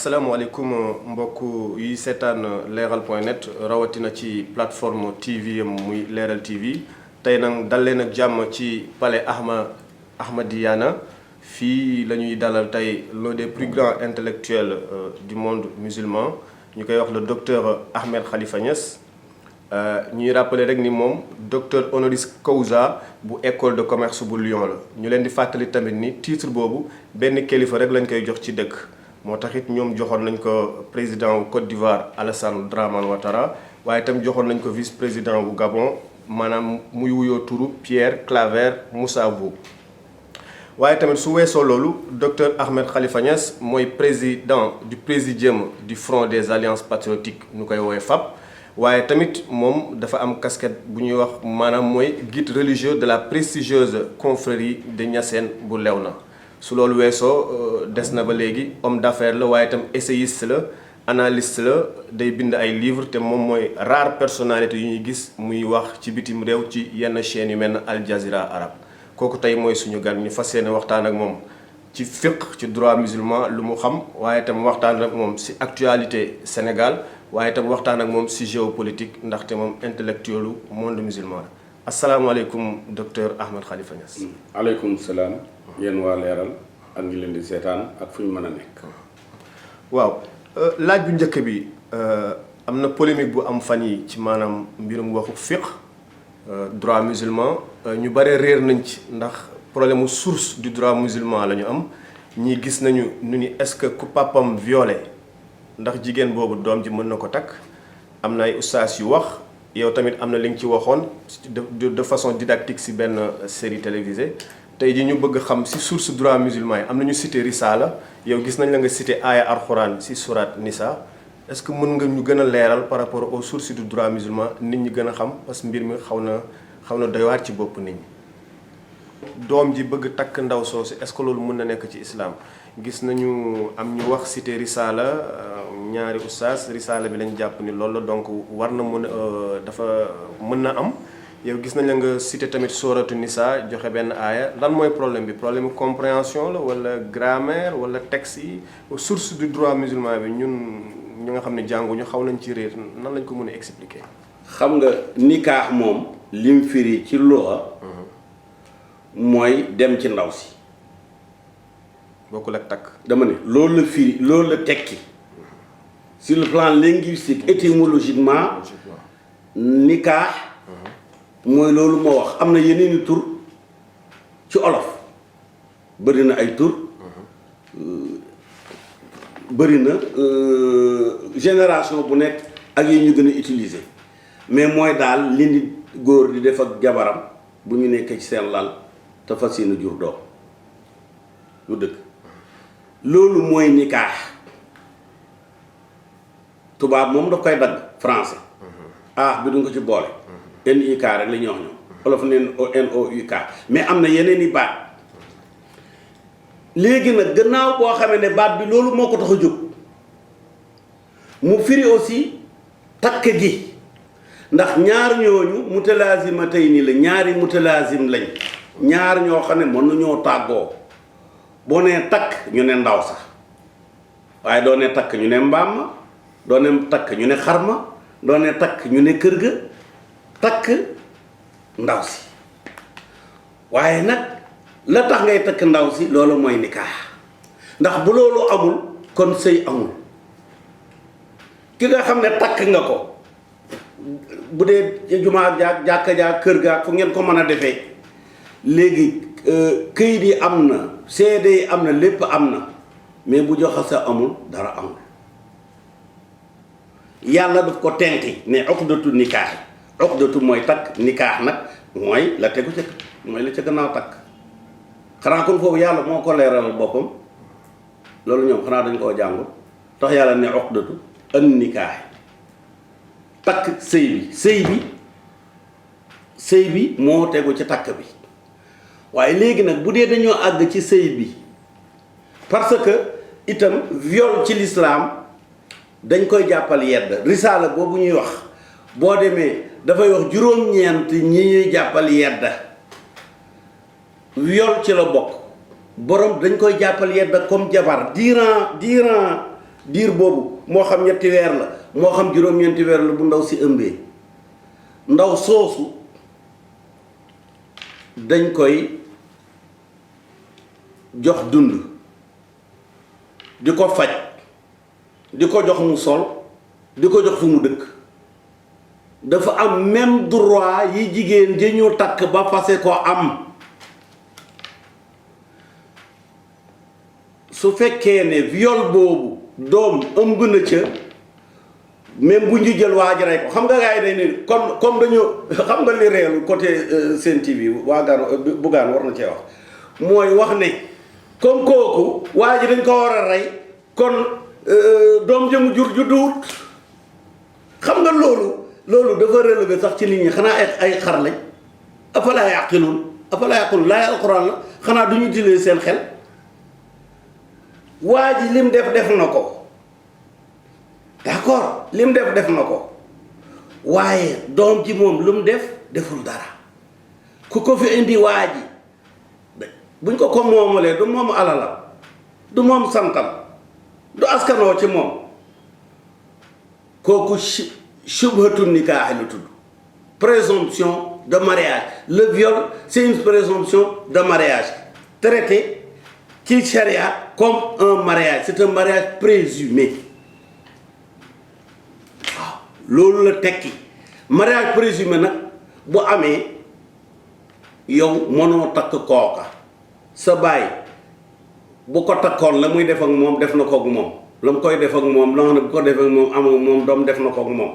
asalaamaaleykum mbokk yi seetaan leeral.net rawatina ci plateforme TV muy leeral TV tey nag dal leen ak jàmm ci palais Ahmadiyana fii la ñuy dalal tey l'un des plus grands intellectuels du monde musulman ñu koy wax le docteur Ahmed Khalifa Niass ñuy rappeler rek ni moom docteur honoris causa bu école de commerce bu Lyon la ñu leen di fàttali tamit ni titre boobu benn kilifa rek lañ koy jox ci dëkk. moo taxit ñoom joxoon nañ ko président wu Côte d'Ivoire Alassane Dramane Ouattara waaye itam joxoon nañ ko vice président wu Gabon maanaam muy wuyoo turu Pierre Claver Moussabou. waaye tamit su weesoo loolu docteur Ahmed Khalifa Niass mooy président du présidium du Front des Alliances Patriotiques ñu koy woowee FAP. waaye tamit moom dafa am casquette bu ñuy wax maanaam mooy guide religieux de la prestigieuse confrérie de Niassène bu Léona. su loolu weesoo des na ba léegi homme d'affaires la waaye itam essayiste la analyste la day bind ay livres te moom mooy rare personnalité yu ñuy gis muy wax ci bitim réew ci yenn chaînes yu mel ne Al Jazeera arabe kooku tey mooy suñu gan ñu fas yéene waxtaan ak moom ci fiqh ci droit musulman lu mu xam waaye itam waxtaan ak moom si actualité Sénégal waaye itam waxtaan ak moom si géopolitique ndaxte moom intellectuel lu monde musulman la asalaamaaleykum docteur Ahmed Khalifa Niass. aleykum salaam. yéen waa leeral ak ngi leen di seetaan ak fu ñu mën a nekk. waaw laaj bu njëkk bi am na polémique bu am fan yi ci maanaam mbirum waxu fiqh droit musulman ñu bare réer nañ ci ndax problème mu source du droit musulman la ñu am ñii gis nañu nu ni est-ce que ku papam violé ndax jigéen boobu doom ji mën na ko takk am na ay ustaas yu wax yow tamit am na li nga ci waxoon de façon didactique si benn série télévisée. tey ji ñu bëgg xam ci source droit musulman yi am nañu cité Risala yow gis nañ la nga cité aaya alxuraan ci surat Nisa est-ce que mën nga ñu gën a leeral par rapport aux sources du droit musulman nit ñi gën a xam parce que mbir mi xaw na doy waar ci bopp nit ñi. doom ji bëgg takk ndaw soosu est-ce que loolu mën na nekk ci islam gis nañu am ñu wax cité Risala ñaari oustaz Risala bi lañ jàpp ni loolu la donc war na mën dafa mën na am. yow gis nañ la nga cité tamit sooratu Nisa joxe benn aaya lan mooy problème bi problème compréhension la wala grammaire wala texte yi source du droit musulman bi ñun ñu nga xam ne jànguñu xaw nañ ci réer nan lañ ko mën a expliquer. xam nga nikaax moom lim firi ci luxa mooy dem ci ndaw si. bokkul ak takk. dama ne loolu la firi loolu la tekki sur le plan linguistique étymologiquement nikaax. mooy loolu moo wax am na yeneen i tur ci olof bëri na ay tur bëri na génération bu nekk ak yi ñu gën a utiliser mais mooy daal li nit góor di def ak jabaram bu ñu nekkee ci seen lal te fas yéene jur doom lu dëgg loolu mooy nikaax tubaab moom daf koy dagg français bi du nga ci boole NIK rek la ñuy wax ñoom olof neen NOUK mais am na yeneen i baat léegi nag gannaaw boo xamee ne baat bi loolu moo ko tax a jóg mu firi aussi takk gi ndax ñaar ñooñu mutalazima tey nii la ñaari mutalazim lañ ñaar ñoo xam ne mën nañoo tàggoo boo nee takk ñu ne ndaw sax waaye doo ne takk ñu ne mbaam ma doo ne takk ñu ne xar ma doo ne takk ñu ne kër ga takk ndaw si waaye nag la tax ngay takk ndaw si loolu mooy nikaax ndax bu loolu amul kon sëy amul ki nga xam ne takk nga ko bu dee jumaa jaag jàkka jaag kër gaag fu ngeen ko mën a defee léegi këyit yi am na seede yi am na lépp am na mais bu joxe sa amul dara amul yàlla daf ko tenki ne uqdatu nikaax uqdatu mooy takk nikaax nag mooy la tegu ca mooy la ca gannaaw takk xanaa kon foofu yàlla moo ko leeralal boppam loolu ñoom xanaa dañ koo jàngul tax yàlla ne uqdatu an nikaax takk sëy bi moo tegu ci takk bi waaye léegi nag bu dee dañoo àgg ci sëy bi parce que itam viol ci l'islam dañ koy jàppal yedd risaala boobu ñuy wax boo demee dafay wax juróom-ñeent ñi ñuy jàppal yedd viol ci la bokk borom dañ koy jàppal yedd comme jabar durant diir boobu moo xam ñetti weer la moo xam juróom-ñeenti weer la bu ndaw si ëmbee ndaw soosu dañ koy jox dund di ko faj di ko jox mu sol di ko jox fu mu dëkk dafa am même droit yi jigéen ji ñu takk ba fase ko am su fekkee ne viol boobu doom ëmb na ca même bu ñu jël waa ji rey ko xam nga gars yi day ne comme dañu xam nga li réelu côté Sen TV waagaan buggaan war na cee wax mooy wax ne comme kooku waa ji dañ ko war a rey kon doom jëmu jur judduwut xam nga loolu dafa relevé sax ci nit ñi xanaa ay xar lañ afalaa yaqilun laay alquran la xanaa du ñu dilee seen xel waa ji lim def na ko d'accord lim def na ko waaye doom ji moom lu mu deful dara ku ko fi indi waa ji buñ ko moomalee du moom alalam du moom santam du askanoo ci moom kooku shubhatu nikah la tudd présomption de mariage le viol c'est une présomption de mariage traité ci charia comme un mariage c'est un mariage présumé waaw loolu la tekki mariage présumé nag bu amee yow mënoo takk kooka sa baay bu ko takkoon la muy def ak moom def na ko ak moom la mu koy def ak moom la nga xam ne bu ko def ak moom am moom doom def na ko ak moom.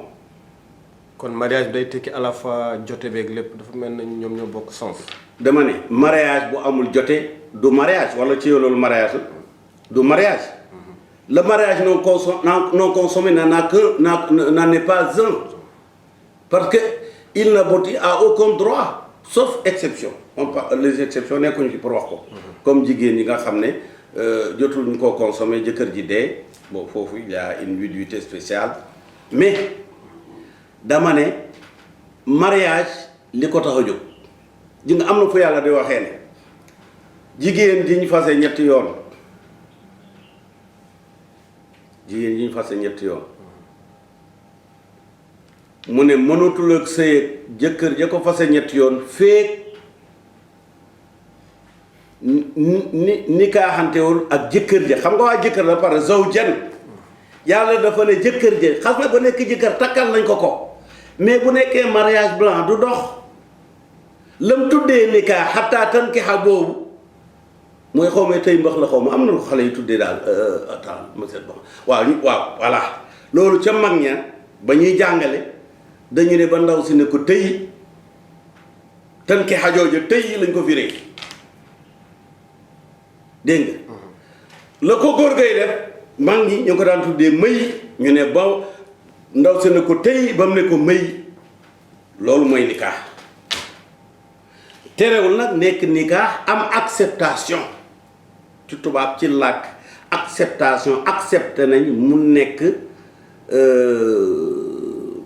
kon mariage day tekki à la fois jote beeg lépp dafa mel na ñoom ñoo bokk sens. dama ne mariage bu amul jote du mariage wala ci yow loolu mariage la du mariage. Le mariage non consommé n'en est pas un parce que il n'aboutit à aucun droit sauf exception les exceptions nekkuñu ci pour wax ko. comme jigéen ñi nga xam ne jotul ñu koo consommer jëkkër ji dee bon foofu il y a une viduité spéciale mais dama ne mariage li ko tax a jóg ji nga am na fu yàlla di waxee ne jigéen ji ñu fase ñetti yoon mu ne mënatul ak sëy ak jëkkër ja ko fase ñetti yoon feek ni kaaxantewul ak jëkkër ja xam nga waa jëkkër la pare zawjan yàlla dafa ne jëkkër ja xas na ba nekk jëkkër takkal nañ ko mais bu nekkee mariage blanc du dox lam tuddee nikaa xataa tankixa boobu mooy xaw ma tey mbax la xaw ma am na ko xale yi tuddee daal attends ma seet ba waaw voilà loolu ca mag ña ba ñuy jàngale dañu ne ba ndaw si ne ko tëy tankixa jooja tëy lañ ko firee dégg nga la ko góor gay def mag ñi ñu ko daan tuddee mëy ñu ne ba ndaw si ne ko tëy ba mu ne ko mëy loolu mooy nikaa terewul nag nekk nikaa am acceptation ci tubaab ci làkk acceptation accepté nañ mu nekk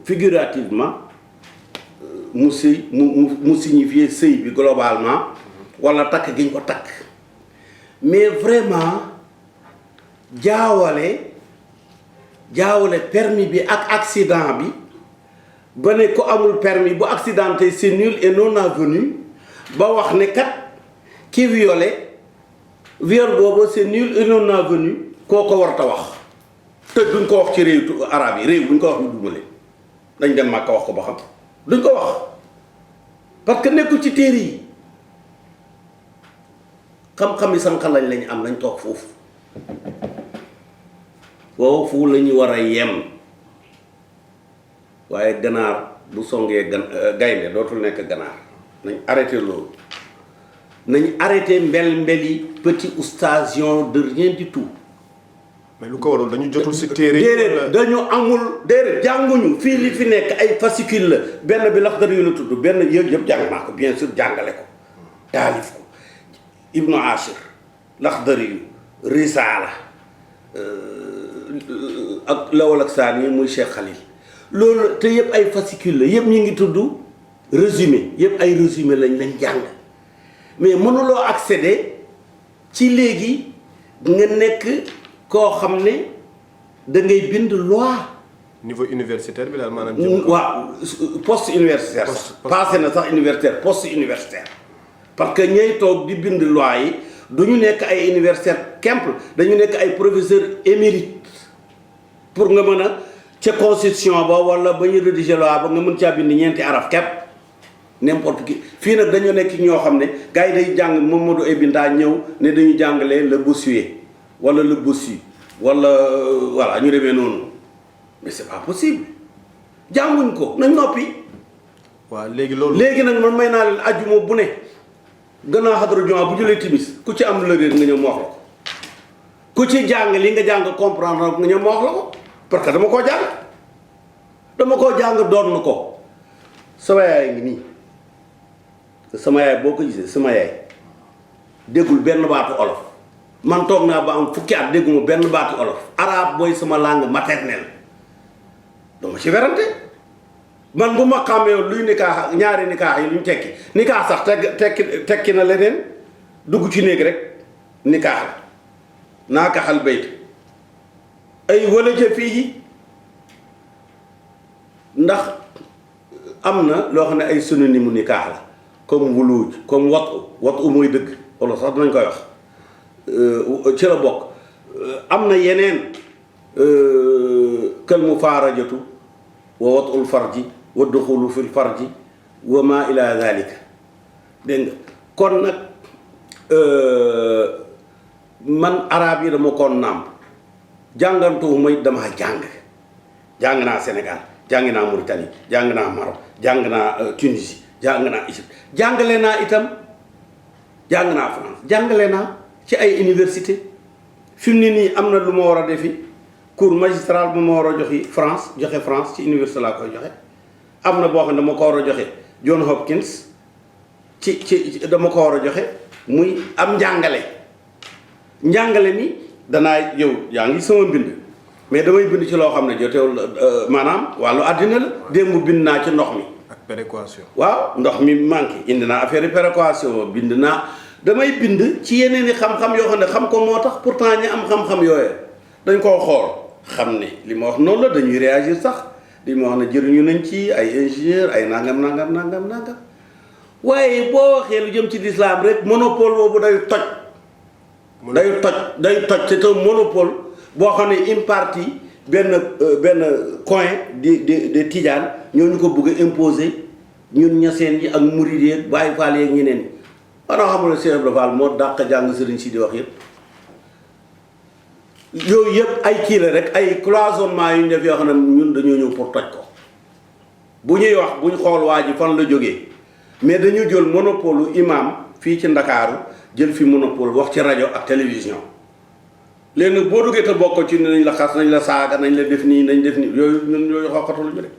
figurativement mu signifier sëy bi globalement wala takk gi ñu ko takk mais vraiment jaawale permis bi ak accident bi ba ne ko amul permis bu accidenté c'est nul et non avenu ba wax ne kat ki violé viol boobu c'est nul et non avenu koo ko war ta wax te duñ ko wax ci réew arab yi réew buñ ko wax ñu dumale dañ dem Màkka wax ko ba xam duñ ko wax parce que nekkul ci téere yi xam-xami sànqalañ lañ am nañ toog foofu foofu la ñu war a yem waaye ganaar bu songee gaynde dootul nekk ganaar nañ arrêté loolu nañ arrêté mbel-mbeli petit oustation de rien du tout. mais lu ko waral dañu jotul si téere déedéet dañu amul déedéet jànguñu fii li fi nekk ay fascicule la benn bi Laxdari yu la tudd benn yëpp jàng naa ko bien sûr jàngale ko taalif ko Ibnu Ashir Laxdari yu Risaala ak Lawal ak Saan yi muy Cheikh Khalil loolu te yëpp ay fascicule la yëpp ñu ngi tudd résumé yëpp ay résumé lañ jàng mais mënuloo accéder ci léegi nga nekk koo xam ne da ngay bind loi. niveau universitaire bi daal maanaam. waaw poste universitaire sax passé na sax universitaire poste universitaire parce que ñay toog di bind loi yi du ñu nekk ay universitaire simple dañu nekk ay professeur émérite pour nga mën a ca constitution ba wala ba ñu rédiger loi ba nga mën caa bind ñeenti araf kepp n'importe qui fii nag dañoo nekk ñoo xam ne gars yi day jàng Mamadou Ebinda ñëw ne dañu jàngalee le Bossuet wala le Bossu wala voilà ñu demee noonu mais c'est pas possible jànguñ ko nañ noppi. waaw léegi loolu. léegi nag man may naa leen ajjuma bu ne gannaaw xadara jumaa bu jëlee timis ku ci am lëréer nga ñëw mu wax la ko ku ci jàng li nga jàng comprendre nga ñëw mu wax la ko parce que dama koo jàng doon na ko sama yaay ngi nii sama yaay boo ko gisee sama yaay déggul benn baatu olof man toog naa ba am fukki at dégguma benn baatu olof arabe booy sama langue maternelle dama ci werante man bu ma xàmmee luy nikaax ñaari nikaax yi luñ tekki nikaax sax tekki na leneen dugg ci néeg rek nikaax la naa kaxal bayt ay walaja fii ndax am na loo xam ne ay synonyme mu nikaax la comme wuluuj comme watu mooy dëgg wala sax dinañ koy wax ci la bokk am na yeneen kal mufaarajatu wa watul farji wa duxulu fil farji wa ma ila dalika dégg nga kon nag man arab yi dama kon nàmp jàngantuwu may dama jàng naa Sénégal jàng naa Mauritanie jàng naa Maroc jàng naa Tunisie jàng naa Égypte jàngale naa itam jàng naa France jàngale naa ci ay université fi mu ne nii am na lu ma war a defi cours magistral bu ma war a joxe France ci université laa koy joxe am na boo xam ne dama ko war a joxe John Hopkins ci dama ko war a joxe muy am njàngale mi danaa yow yaa ngi sama mbind mais damay bind ci loo xam ne jotewul maanaam wàllu àddina la démb bind naa ci ndox mi ak péréquation waaw ndox mi manqué indi naa affaire péréquation bind naa damay bind ci yeneen i xam-xam yoo xam ne xam ko moo tax pourtant ñi am xam-xam yooyu dañ koo xool xam ne li ma wax noonu la dañuy réagir sax li ma wax ne jëriñu nañ ci ay ingénieur ay nangam waaye boo waxee lu jëm ci l'islam rek monopole boobu day toj c'est un monopole boo xam ne une partie benn coin de Tijaan ñoo ñu ko bëgg a imposer ñun ñaseen yi ak murid yi ak Baay Faal yi ak ñeneen ñi xanaa xamul ne Cheikh Ibra Fall moo dàq jàng sëriñ si di wax yëpp yooyu yëpp ay kii la rek ay cloisonnement yu ñu def yoo xam ne ñun dañoo ñëw pour toj ko bu ñuy wax bu ñu xool waa ji fan la jógee mais dañu jël monopole imam fii ci Ndakaaru jël fi monopole wax ci rajo ak télévision léegi boo duggee te bokk ci nañ la xas nañ la saaga nañ la def nii nañ def nii yooyu ñun yooyu xoqatalu ñu de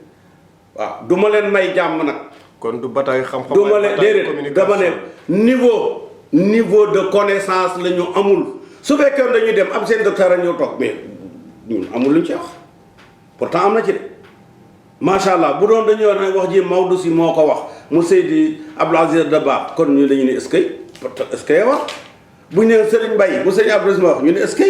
waaw du ma leen may jàmm nag. kon du bataille xam-xam. du ma leen déedéet dama ne niveau de connaissance la ñu amul su fekkee dañuy dem am seen docteur a ñëw toog mais ñun amul lu ñu ci wax pourtant am na ci de macha allah bu doon dañuy wax ji Maodo si moo ko wax mu Seydi Abdou Aziz Dabakh kon ñu dañu ne est-ce que wax bu ñu nee Serigne Mbaye bu Serigne Abdou Aziz wax ñu ne est-ce que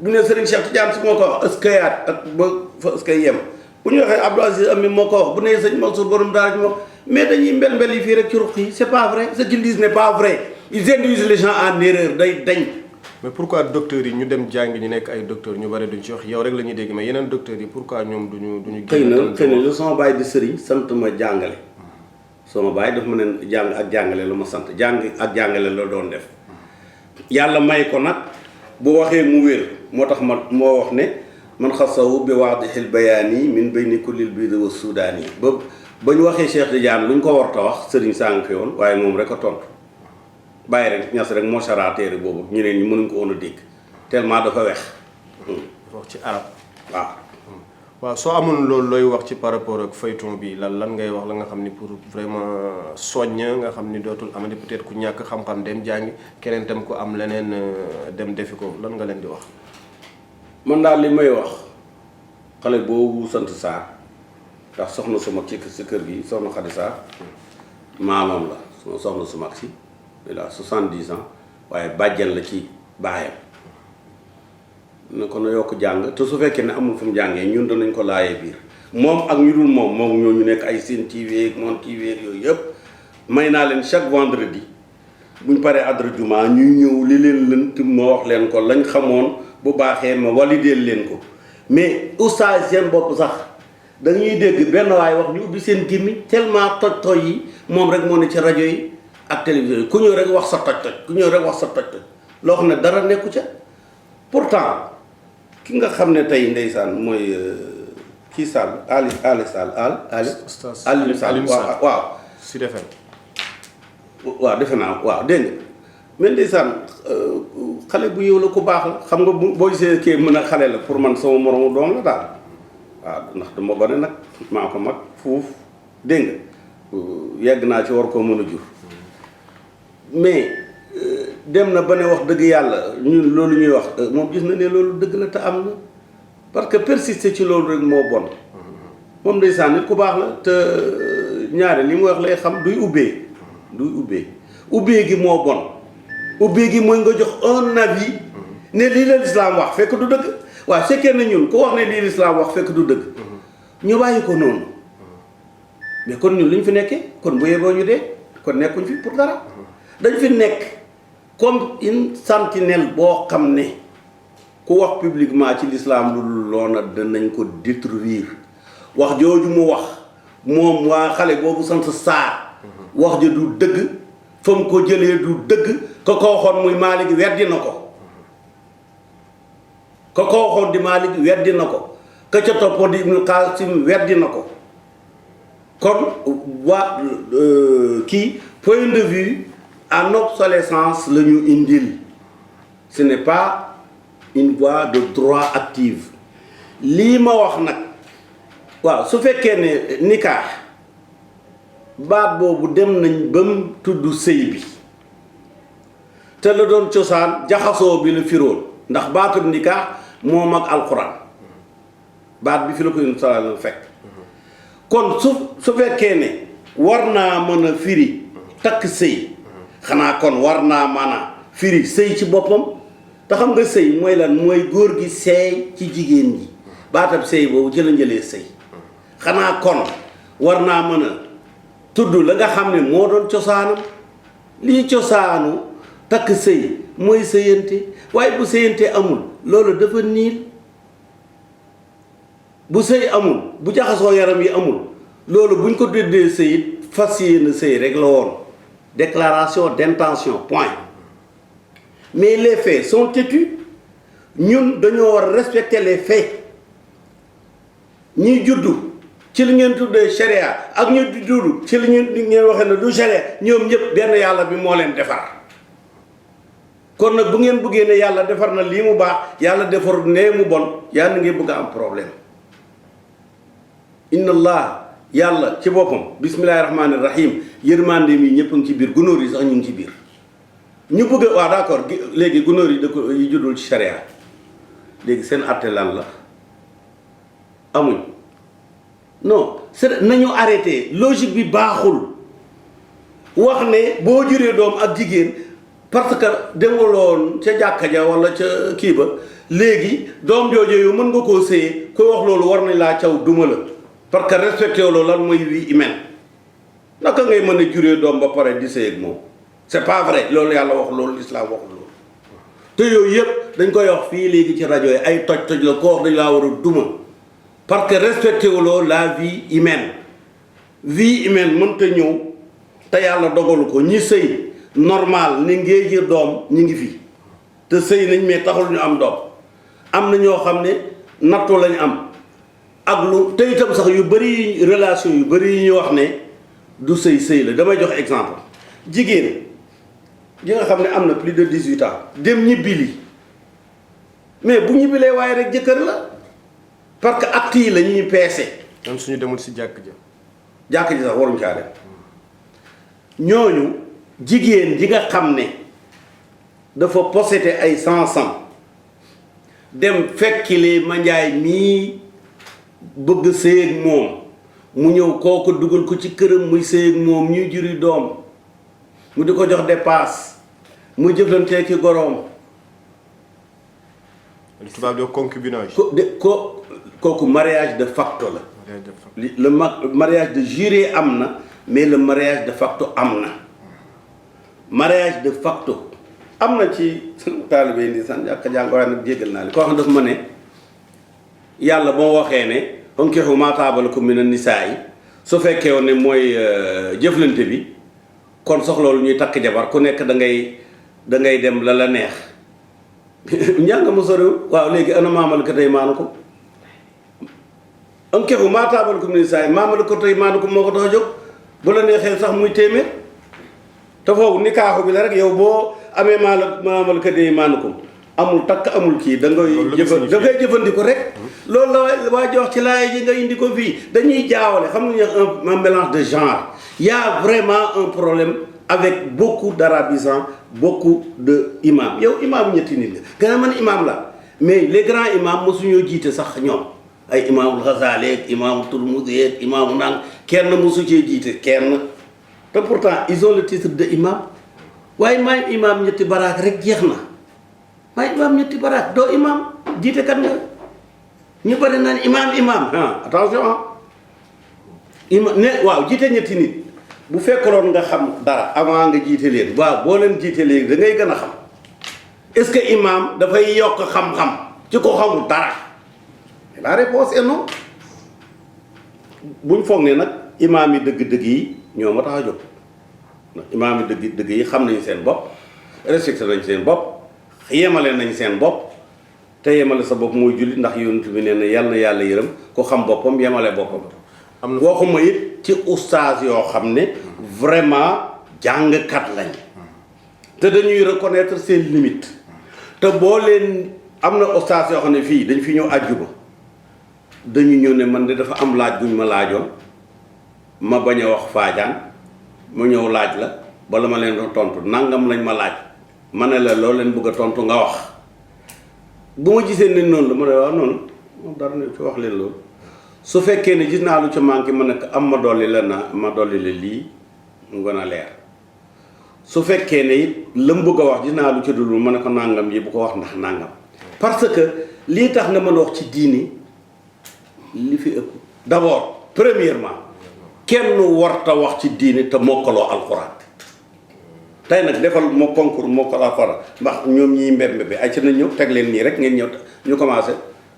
bu ñu nee Serigne Cheikh Tidiane si moo ko wax est-ce que yaat ak ba fa est-ce que yem bu ñu waxee Abdou Aziz Ami moo ko wax bu nee Serigne Mansour borom daara ji moo mais dañuy mbel yi fii rek ci ruq yi c'est pas vrai ce qu'ils disent n'est pas vrai ils induisent les gens en erreur day dañ. mais pourquoi docteurs yi ñu dem jàngi ñu nekk ay docteurs ñu bari duñ ci wax yow rek la ñuy dégg mais yeneen docteurs yi pourquoi ñoom duñu xëy na lu sama baay di sëriñ sant ma jàngale sama baay daf ma ne jàng ak jàngale la ma sant jàng ak jàngale la doon def yàlla may ko nag bu waxee mu wér moo tax moo wax ne man xasawu bi waadixil bayaani min bayni kullil biidi wa sudaani ba ñu waxee Cheikh Tidiane lu ñu ko warta wax sëriñ sàng fi woon waaye moom rek a tontu bàyyi rek ñas rek moo sara téere boobu ñu ne ñu mënuñ ko woon a dégg tellement dafa wex dafa wax ci arab waaw soo amoon loolu looy wax ci par rapport ak feuilleton bi lan ngay wax la nga xam ni pour vraiment soññ nga xam ni dootul amati peut-être ku ñàkk xam-xam dem jàngi keneen tam ku am leneen dem defi ko lan nga leen di wax. man daal li may wax xale boobu sant Sarr ndax soxna su mag ci si kër gi soxna Khady Sarr maamam la soxna su mag si il a 70 ans waaye bàjjen la ci baayam na ko na yokk jàng te su fekkee ne amul fu mu jàngee ñun danañ ko laayee biir moom ak ñu dul moom ñoo ñu nekk ay Sen TV ak Mon TV ak yooyu yëpp may naa leen chaque vendredi buñ paree adra juma ñuy ñëw li leen lënt ma wax leen ko lañ xamoon bu baaxee ma walideel leen ko mais oustaz seen bopp sax dañuy dégg benn waay wax ñu ubbi seen gémmiñ tellement toj-toj yi moom rek moo ne ci rajo yi ak télévision yi ku ñëw rek wax sa toj-toj ku ñëw rek wax sa toj-toj loo xam ne dara nekku ca pourtant ki nga xam ne tey ndeysaan mooy kii Sall Ali Sall Ali Sall waaw Sud FM waaw defe naa waaw dégg nga mais ndeysaan xale bu yow la ku baax la xam nga boo gisee kii mën a xale la pour man sama moromu doom la daal waaw ndax dama gone nag maa ko mag fuuf dégg nga yegg naa ci war koo mën a jur mais dem na ba ne wax dëgg yàlla ñun loolu ñuy wax moom gis na ne loolu dëgg la te am na parce que persister ci loolu rek moo bon moom ndeysaan nit ku baax la te ñaare li mu wax lay xam duy ubbee gi moo bon ubbee gi mooy nga jox un avis ne lii la lislaam wax fekk du dëgg waaw fekkee na ñun ku wax ne lii lislaam wax fekk du dëgg ñu bàyyi ko noonu mais kon ñun li ñu fi nekkee kon bu yeboo ñu dee kon nekkuñ fi pour dara dañ fi nekk comme une sentinelle boo xam ne ku wax publiquement ci l'islam lu loona danañ ko détruire wax jooju mu wax moom waa xale boobu sant Sarr wax ja du dëgg fa mu ko jëlee du dëgg ka ko waxoon muy Malick weddi na ko ka ko waxoon di Malick weddi na ko ka ca toppoon di Ibnu Qasim weddi na ko kon waa kii point de vue en obsolescence la ñu indil ce n'est pas une voie de droit active lii ma wax nag waaw su fekkee ne nikaax baat boobu dem nañ ba mu tudd sëy bi te la doon cosaan jaxasoo bi la firoon ndax baatub nikaax moom ak alxuraan baat bi fi la ko yónni sallallahu fekk kon su fekkee ne war naa mën a firi takk sëy xanaa kon war naa mën a firi sëy ci boppam te xam nga sëy mooy lan mooy góor gi seey ci jigéen ji baatab sëy boobu ci la njëlee sëy xanaa kon war naa mën a tudd la nga xam ne moo doon cosaanam lii cosaanu takk sëy mooy sëyante waaye bu sëyante amul loolu dafa niil bu sëy amul bu jaxasoo yaram yi amul loolu buñ ko déddee sëyit fas yéene sëy rek la woon déclaration d'intention point mais les faits sont têtus ñun dañoo war a respecter les faits ñi juddu ci li ngeen tuddee sharia ak ñu juddu ci li ngeen waxee ne du sharia ñoom ñëpp benn yàlla bi moo leen defar kon nag bu ngeen bëggee ne yàlla defar na lii mu baax yàlla defar nee mu bon yàlla ngeen bëgg a am problème inna allah yàlla ci boppam bismillahi rahmaani rahim yërmande mi ñëpp a ngi ci biir gunóor yi sax ñu ngi ci biir ñu bëgg waaw d'accord léegi gunóor yi dëkk yi juddul ci sharia léegi seen àtte lan la amuñ non c'est nañu arrêté logique bi baaxul wax ne boo juree doom ak jigéen parce que demaloon ca jàkka ja wala ca kii ba léegi doom jooju yow mën nga koo séyee koy wax loolu war nañ laa caw duma la parce que respecté loolu lan mooy vie humaine naka ngay mën a juree doom ba pare di séy ak moom c'est pas vrai loolu yàlla wax loolu l'islam waxul loolu te yooyu yëpp dañ koy wax fii léegi ci rajo yi ay toj-toj la ko wax dañ laa war a duma parce que respecté wuloo la vie humaine mënta ñëw te yàlla dogalu ko ñi sëy normal ni ngee jër doom ñi ngi fi te sëy nañ mais taxul ñu am doom am na ñoo xam ne nattu lañ am ak lu te itam sax yu bëri relation yu bëri yi ñu wax ne du sëy la damay jox exemple jigéen ji nga xam ne am na plus de 18 ans dem ñibbi li mais bu ñibbilee waaye rek jëkkër la parce que acte yi la ñuy peese. même suñu demul si jàkk ji sax waruñ caa dem ñooñu jigéen ji nga xam ne dafa possédé ay sansam dem fekkile manjaay mii bëgg sëy ak moom mu ñëw kooku dugal ko ci këram muy sëy ak moom ñuy juri doom mu di ko jox dépasse mu jëflantee ki goroom li tubaab di concubinage. kooku mariage de facto la. le mariage de juré am na mais le mariage de facto am na. mariage de facto am na ci taalibe yi san jàkka jàng waaye nag jéggal naa li koo xam dafa ma ne yàlla boo waxee ne unkihu maa taaba lakum mina nisaa'i su fekkee woon ne mooy jëflante bi kon soxloolu ñuy takk jabar ku nekk da ngay dem la neex njàng ma soriwul waaw léegi ana maamal ko tey maanu ko unkihu maa taaba lakum mina nisaa'i maamal ko tey maanu ko moo ko tax a jóg bu la neexee sax muy téeméer te foofu ni kaaxu bi la rek yow boo amee maamal ka dee maanukum amul takk amul kii da ngay jëfandiko rek loolu la waa ji wax ci laay ji nga indi ko fii dañuy jaawale xam nga un mélange de genre y a vraiment un problème avec beaucoup d'arabisants beaucoup de imams yow imam ñetti nit la gën a man imam la mais les grands imams mosuñoo jiite sax ñoom ay imaamul Ghazali ak imaamul Turmudi ak imaamu naan kenn mosu cee jiite kenn te pourtant ils ont le titre de imam waaye maay imam ñetti baraak rek jeex na maay imam ñetti baraak doo imam jiite kat nga ñu bari naan imam attention waaw jiite ñetti nit bu fekkaloon nga xam dara avant nga jiite leen waaw boo leen jiite léegi da ngay gën a xam est-ce que imam dafay yokk xam-xam ci ko xamul dara la réponse est non buñ foog ne nag imam yi dëgg-dëgg yi ñoo ma tax a jóg imaam yi dëgg yi xam nañu seen bopp respecté nañ seen bopp yemale nañ seen bopp te yemale sa bopp mooy julli ndax yonent bi nee na yal na yàlla yërëm ko xam boppam yemale boppam. am na waxuma it ci ustaas yoo xam ne vraiment jàngkat lañ te dañuy reconnaître seen limite te boo leen am na ustaas yoo xam ne fii dañ fi ñëw àjjuma dañu ñëw ne man de dafa am laaj guñ ma laajoon ma bañ a wax faajaan mu ñëw laaj la bala ma leen doon tontu nangam lañ ma laaj ma ne la loo leen bëgg a tontu nga wax bu ma gisee ne noonu la ma ne waaw noonu moom dara ne ci wax leen loolu su fekkee ne gis naa lu ca manqué ma ne am ma dolli la ma dolli la lii mu gën a leer su fekkee ne it la mu bëgg a wax gis naa lu ca dul ma ne ko nangam yi bu ko wax ndax nangam parce que lii tax nga mën a wax ci diini li fi ëpp d'abord premièrement kenn warta wax ci diini te mokkaloo alxuraan tey nag defal moo concours mokkal alxuraan ndax ñoom ñiy mbembe bi ay ci nañ ñëw teg leen nii rek ngeen ñëw ñu commencé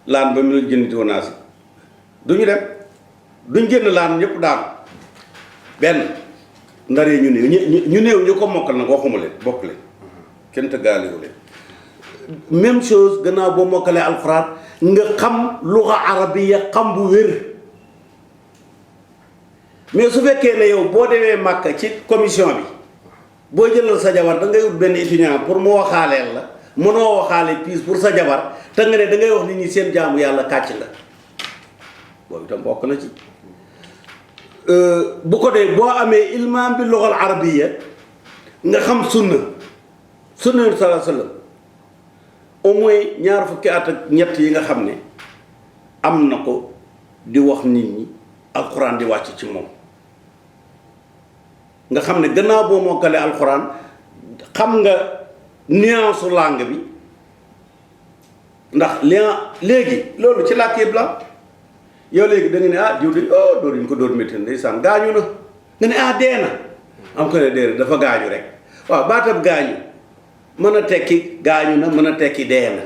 laan ba mu la jënditi woon si duñu dem duñ génn laan ñëpp daanu benn ndaree ñu néew ñu ko mokkal nag waxuma leen bokk leen kenn tëggaaliwu leen même chose gannaaw boo mokkalee alxuraan nga xam luxa arabiya xam bu wér mais su fekkee ne yow boo demee Màkka ci commission bi boo jëlal sa jabar da ngay ut benn étudiant pour mu waxaaleel la mënoo waxaale piis pour sa jabar te nga ne da ngay wax nit ñi seen jaamu yàlla kàcc la boobu itam bokk na ci bu ko dee boo amee ilmaam bi luxal arabiya nga xam sunna sallallahu alayhi wa sallam au moins ñaar fukki at ak ñett yi nga xam ne am na ko di wax nit ñi alxuraan di wàcc ci moom nga xam ne gannaaw boo mokkalee alxuraan xam nga nuance langue bi ndax léegi loolu ci làkk yëpp la yow léegi da nga ne ah diw de dóor ñu ko dóor métti ndeysaan gaañu na nga ne dee na am ko ne dee dafa gaañu rek waaw baatab gaañu mën a tekki gaañu na mën a tekki dee na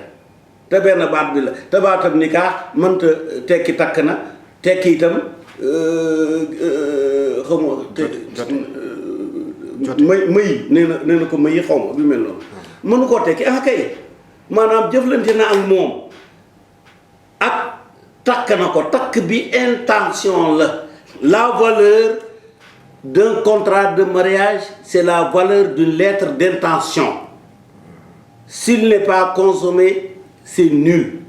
te benn baat bi la te baatab nikaax mënta tekki takk na tekki itam xaw ma may nee na ko may xaw ma bi mel noonu mënu koo tekki kay maanaam jëflante na ak moom ak takk na ko takk bi intention la valeur d'un contrat de mariage c'est la valeur d'une lettre d'intention s'il n'est pas consommé c'est nul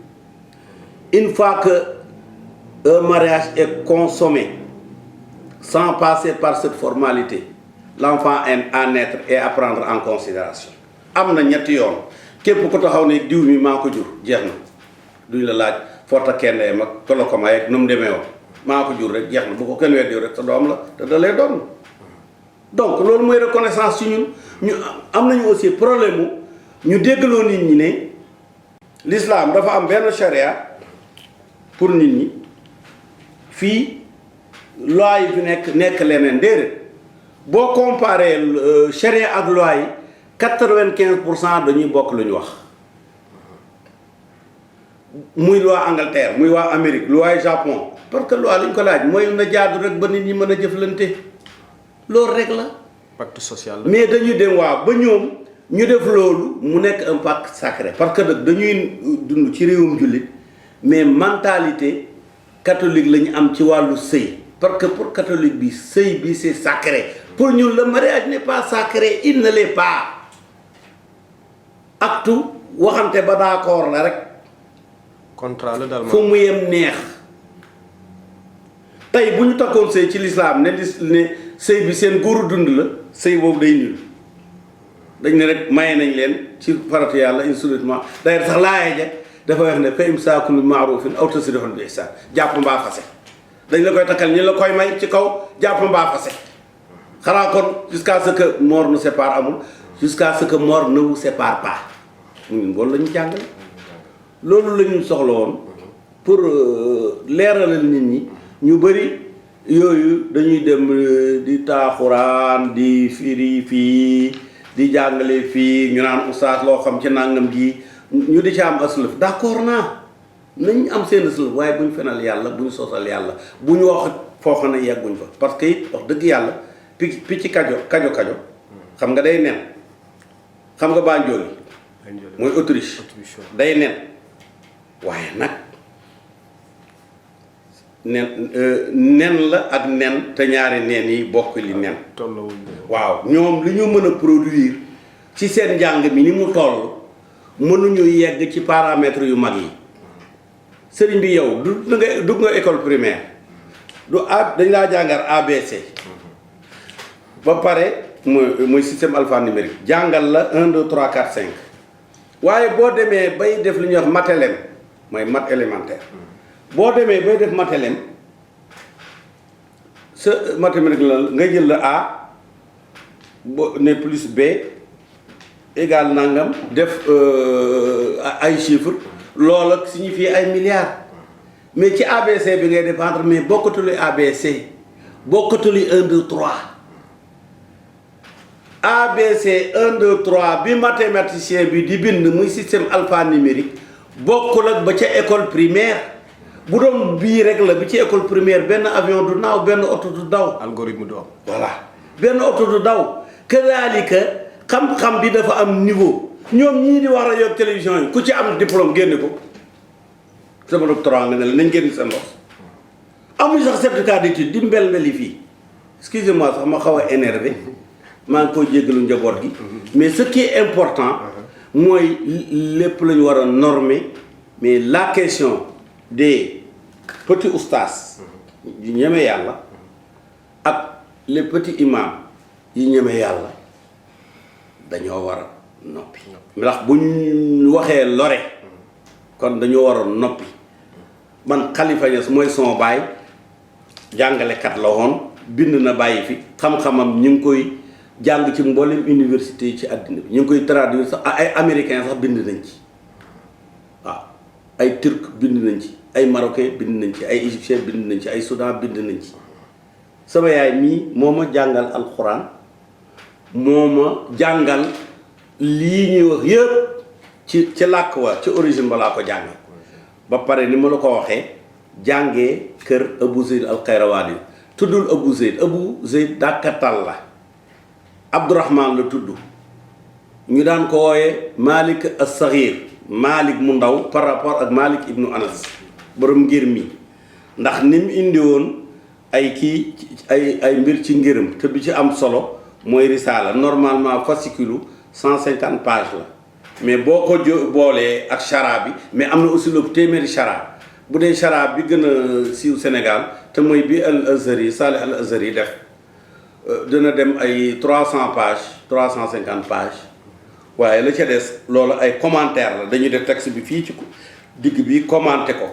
une fois que un mariage est consommé sans passer par cette formalité l'enfant à naître et à prendre en considération am na ñetti yoon képp ko taxaw ne diw mi maa ko jur jeex na duñ la laaj forta kenn mag tolo ko may ak nu mu demee woon maa ko jur rek jeex na bu ko kenn weddi rek sa doom la te da lay doon donc loolu mooy reconnaissance ci ñun ñu am nañu aussi problème mu ñu déggloo nit ñi ne l'islam dafa am benn charia pour nit ñi fii loi yi fi nekk leneen déedéet boo comparé charia ak loi yi 95% dañuy bokk lu ñu wax muy loi Angleterre muy waa Amérique loi Japon parce que loi li ñu ko laaj mooy na jaadu rek ba nit ñi mën a jëflante loolu rek la. pacte social la. mais dañuy dem waaw ba ñoom ñu def loolu mu nekk un pacte sacré parce que nag dañuy dund ci réewum jullit mais mentalité catholique la ñu am ci wàllu sëy parce que pour catholique bi sëy bi c'est sacré pour ñun le mariage n'est pas sacré il ne l'est pas acte waxante ba d'accord la rek. contrat la daal fu mu yem neex tey bu ñu takkoon sëy ci lislaam ne sëy bi seen góoru dund la sëy boobu day nul dañ ne rek maye nañ leen ci faratu yàlla insolitument d'ailleurs sax laaya ja dafa wax ne fa imsaakun bi ma'rufin aw tasrihun bi ihsan jàpp mbaa fase dañ la koy takkal ñi la koy may ci kaw jàpp mbaa fase xanaa kon jusqu'à ce que mort nous sépare amul jusqu'à ce que mort ne vous sépare pas ñun boolu la ñu jàngale loolu la ñu soxla woon pour leeralal nit ñi ñu bëri yooyu dañuy dem di taaxuraan di firi fii di jàngale fii ñu naan oustaz loo xam ci nangam gi ñu di ci am aslëf d'accord naa nañ am seen aslëf waaye bu ñu fenal yàlla bu ñu sosal yàlla bu ñu wax foo xam ne yegguñ fa parce que it wax dëgg yàlla picc kajo xam nga day nen xam nga Banjul mooy Autriche day nen waaye nag nen la ak nen te ñaari nen yi bokk li nen waaw ñoom li ñu mën a produire ci seen njàng mi ni mu toll mënuñu yegg ci paramètres yu mag yi sëriñ bi yow dugg nga école primaire dañ laa jàngal ABC ba pare muy système alphanumérique jàngal la 1 2 3 4 5 waaye boo demee bay def li ñuy wax matélème mooy maths élémentaire boo demee bay def matélème sa mathématique la nga jël la A bo ne plus B égal nangam def ay chiffres loola signifie ay milliards mais ci ABC bi ngay dépendre mais bokkatuli ABC bokkatuli 1 2 3 ABC 1 2 3 bi mathématicien bi di bind muy système alphanumérique bokkul ak ba ca école primaire bu doon bii rek la bi ci école primaire benn avion du naaw benn oto du daw. algorithme du am. voilà benn oto du daw kadaalika xam-xam bi dafa am niveau ñoom ñii di wax rajo ak télévision yi ku ci am diplôme génne ko sama doctorat nga ne la nañ génn seen bopp amuñ sax certificat d'étude di mbel-mbeli fii excusez-moi sax ma xaw a énervé maa ngi koy jéggalu njaboot gi mais ce qui est important mooy lépp la ñu war a normer mais la question des petits oustas yi ñeme yàlla ak les petits imams yi ñeme yàlla dañoo war a noppi ndax bu ñu waxee lore kon dañoo war a noppi man Khalifa Niass mooy son baay jàngalekat la woon bind na bàyyi fi xam-xamam ñu ngi koy jàng ci mboolem université yi ci àddina bi ñu ngi koy traduire sax ay américain sax bind nañ ci waaw ay turc bind nañ ci ay marocain bind nañ ci ay égyptien bind nañ ci ay soudan bind nañ ci sama yaay mii moo ma jàngal alxuraan moo ma jàngal lii ñuy wax yëpp ci làkk wa ci origine balaa ko jàngal ba pare ni ma la ko waxee jàngee kër Abu Zeyd al-Qayrawani tuddul Abu Zeyd dàkkatal la Abdourahman la tudd ñu daan ko wooyee Malik as-Saghir Malik mu ndaw par rapport ak Malik ibnu Anas borom ngir mi ndax ni mu indi woon ay kii ay mbir ci ngiram te bi ci am solo mooy risaala normalement fascicule 150 pages la mais boo ko boolee ak chara bi mais am na aussi lu téeméeri chara bu dee chara bi gën a siiw Sénégal te mooy bi al Azhari Salih al Azhari def dina dem ay 300 pages 350 pages waaye la ca des loolu ay commentaire la dañuy def texte bi fii ci digg bi commenté ko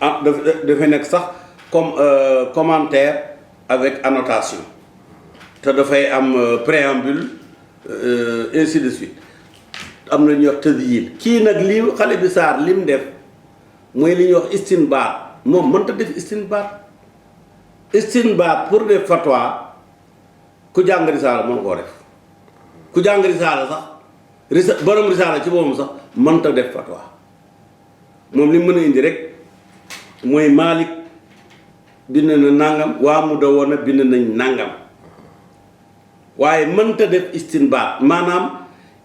ah dafay nekk sax comme commentaire avec annotation te dafay am préambule ainsi de suite am na ñuy wax tëdyil kii nag lii xale bi Sarr li mu def mooy li ñuy wax istinbaat moom mënta def istinbaat pour def fatwa ku jàng risaala mën koo def ku jàng risaala sax borom risaala ci boobu sax mënta def fatwa moom li mën a indi rek mooy Malik bind na nangam waa Mudawwana bind nañ nangam waaye mënta def istinbaat maanaam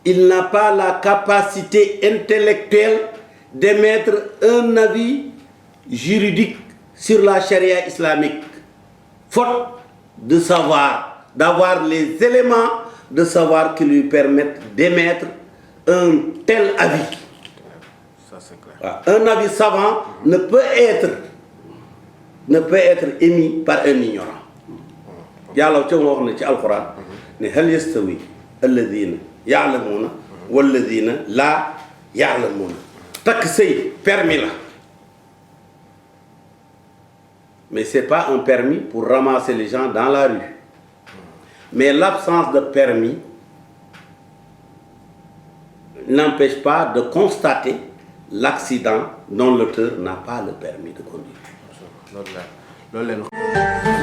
il n'a pas la capacité intellectuelle d'émettre un avis juridique sur la charia islamique faute de savoir, d'avoir les éléments de savoir qui lui permettent d'émettre un tel avis. Ça, c'est clair. Un avis savant ne peut être émis par un ignorant. yàlla ca wax na ci alquran ne hal yastawi alladina ya'lamuna walladina la ya'lamuna takk sëy permis la mais c'est pas un permis pour ramasser les gens dans la rue mais l'absence de permis n'empêche pas de constater l'accident dont l'auteur n'a pas le permis de conduire. loolu leen